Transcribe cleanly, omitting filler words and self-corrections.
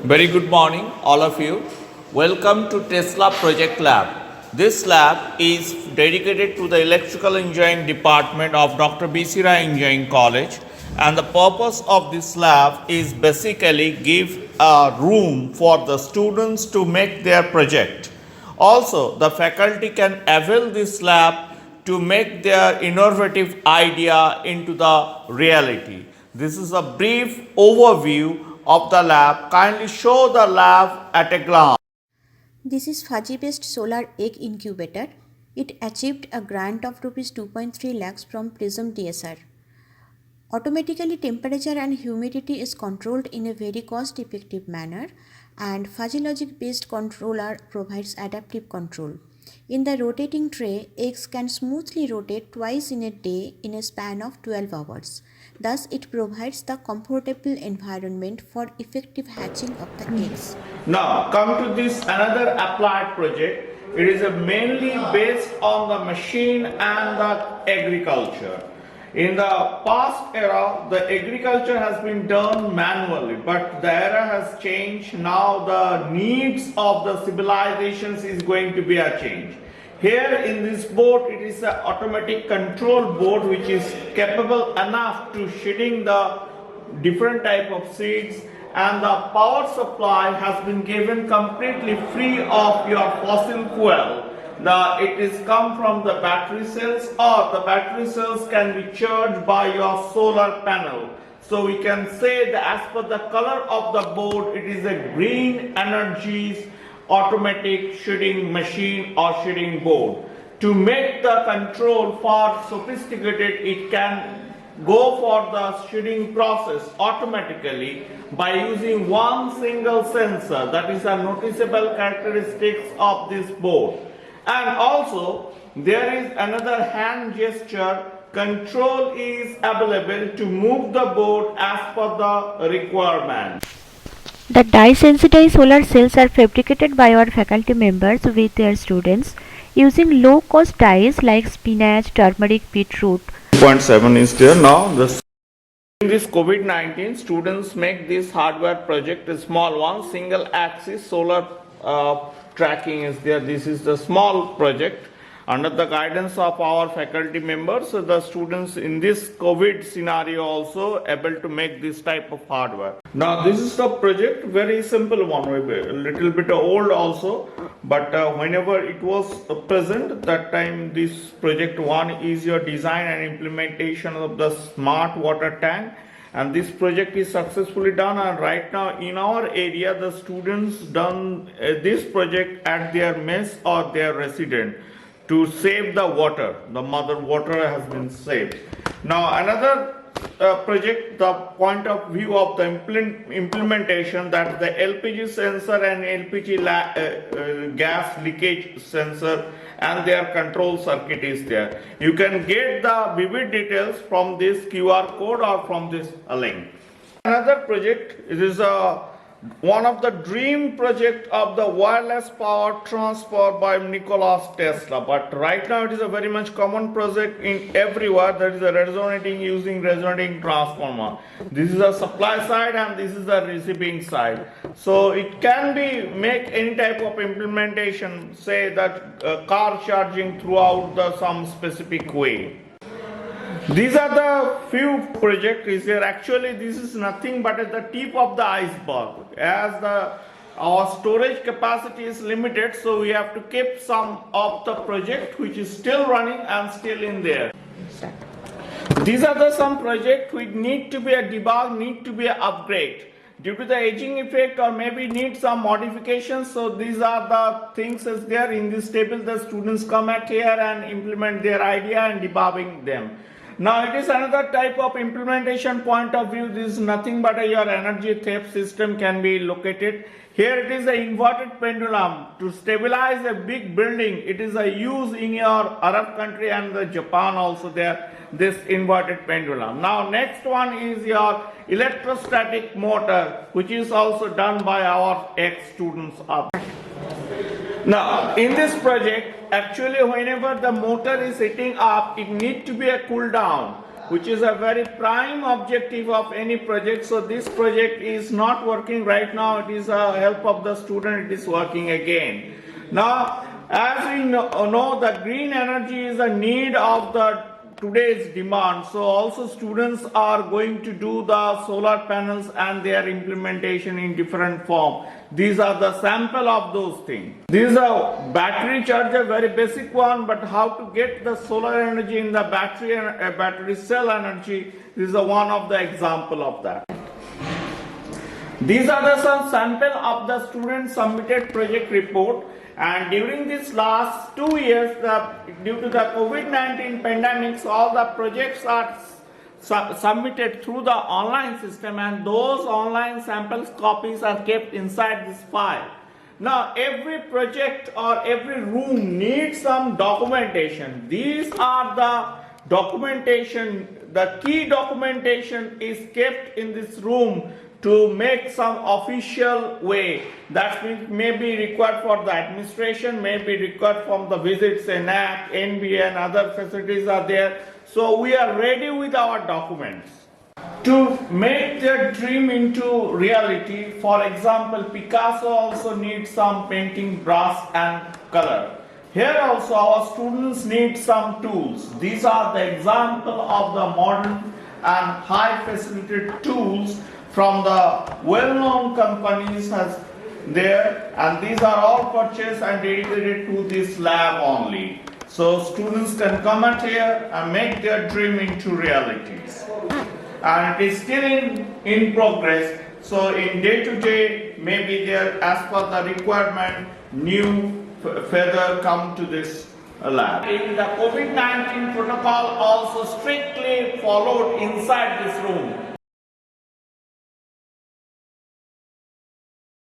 Very good morning, all of you. Welcome to Tesla Project Lab. This lab is dedicated to the Electrical Engineering Department of Dr. B.C. Rai Engineering College, and the purpose of this lab is basically give a room for the students to make their project. Also, the faculty can avail this lab to make their innovative idea into the reality. This is a brief overview of the lab. Kindly show the lab at a glance. This is fuzzy-based solar egg incubator. It achieved a grant of Rs 2.3 lakhs from Prism DSR. Automatically temperature and humidity is controlled in a very cost-effective manner, and fuzzy logic based controller provides adaptive control. In the rotating tray, eggs can smoothly rotate twice in a day in a span of 12 hours. Thus, it provides the comfortable environment for effective hatching of the eggs. Now, come to this another applied project. It is mainly based on the machine and the agriculture. In the past era, the agriculture has been done manually, but the era has changed. Now the needs of the civilizations is going to be a change. Here in this board, it is an automatic control board which is capable enough to shedding the different type of seeds, and the power supply has been given completely free of your fossil fuel. It is come from the battery cells, or the battery cells can be charged by your solar panel. So we can say that as per the color of the board, it is a green energies automatic shedding machine or shedding board. To make the control far sophisticated, it can go for the shedding process automatically by using one single sensor. That is a noticeable characteristics of this board. And also there is another hand gesture control is available to move the board as per the requirement. The dye-sensitized solar cells are fabricated by our faculty members with their students using low-cost dyes like spinach, turmeric, beetroot. 2.7 is there now. In this COVID-19, students make this hardware project a small one, single axis solar tracking is there. This is the small project. Under the guidance of our faculty members, the students in this COVID scenario also able to make this type of hardware. Now this is the project, very simple one, a little bit old also, but whenever it was present, that time this project one is your design and implementation of the smart water tank. And this project is successfully done, and right now in our area the students done this project at their mess or their residence to save the water. The mother water has been saved. Now another project, the point of view of the implementation, that the LPG sensor and LPG gas leakage sensor and their control circuit is there. You can get the vivid details from this QR code or from this link. Another project, it is one of the dream project of the wireless power transfer by Nikola Tesla, but right now it is a very much common project in everywhere. That is a resonating using resonating transformer. This is a supply side and this is the receiving side. So it can be make any type of implementation, say that car charging throughout some specific way. These are the few projects is here. Actually, this is nothing but at the tip of the iceberg. As our storage capacity is limited, so we have to keep some of the project which is still running and still in there. These are some projects which need to be a debug, need to be an upgrade due to the aging effect, or maybe need some modifications. So these are the things as there in this table. The students come at here and implement their idea and debugging them. Now it is another type of implementation point of view. This is nothing but your energy theft system can be located. Here it is an inverted pendulum to stabilize a big building. It is a use in your Arab country and the Japan also there, this inverted pendulum. Now next one is your electrostatic motor, which is also done by our ex-students up. Now in this project, actually whenever the motor is heating up, it needs to be a cool down. which is a very prime objective of any project. So this project is not working right now. It is a help of the student. It is working again. Now, as we know that green energy is a need of the today's demand. So also students are going to do the solar panels and their implementation in different form. These are the sample of those things. This is a battery charger, very basic one, but how to get the solar energy in the battery and battery cell energy. This is one of the example of that. These are the some sample of the student submitted project report. And during this last 2 years, due to the COVID-19 pandemic, all the projects are submitted through the online system, and those online samples copies are kept inside this file. Now, every project or every room needs some documentation. These are the documentation. The key documentation is kept in this room to make some official way. That means may be required for the administration, may be required from the visits, NAC, NBA and other facilities are there. So we are ready with our documents. To make their dream into reality, for example, Picasso also needs some painting brush and color. Here also our students need some tools. These are the example of the modern and high facilitated tools from the well-known companies has there, and these are all purchased and dedicated to this lab only. So students can come at here and make their dream into realities. And it is still in progress. So in day to day, maybe there, as per the requirement, new further come to this lab. In the COVID-19 protocol also strictly followed inside this room.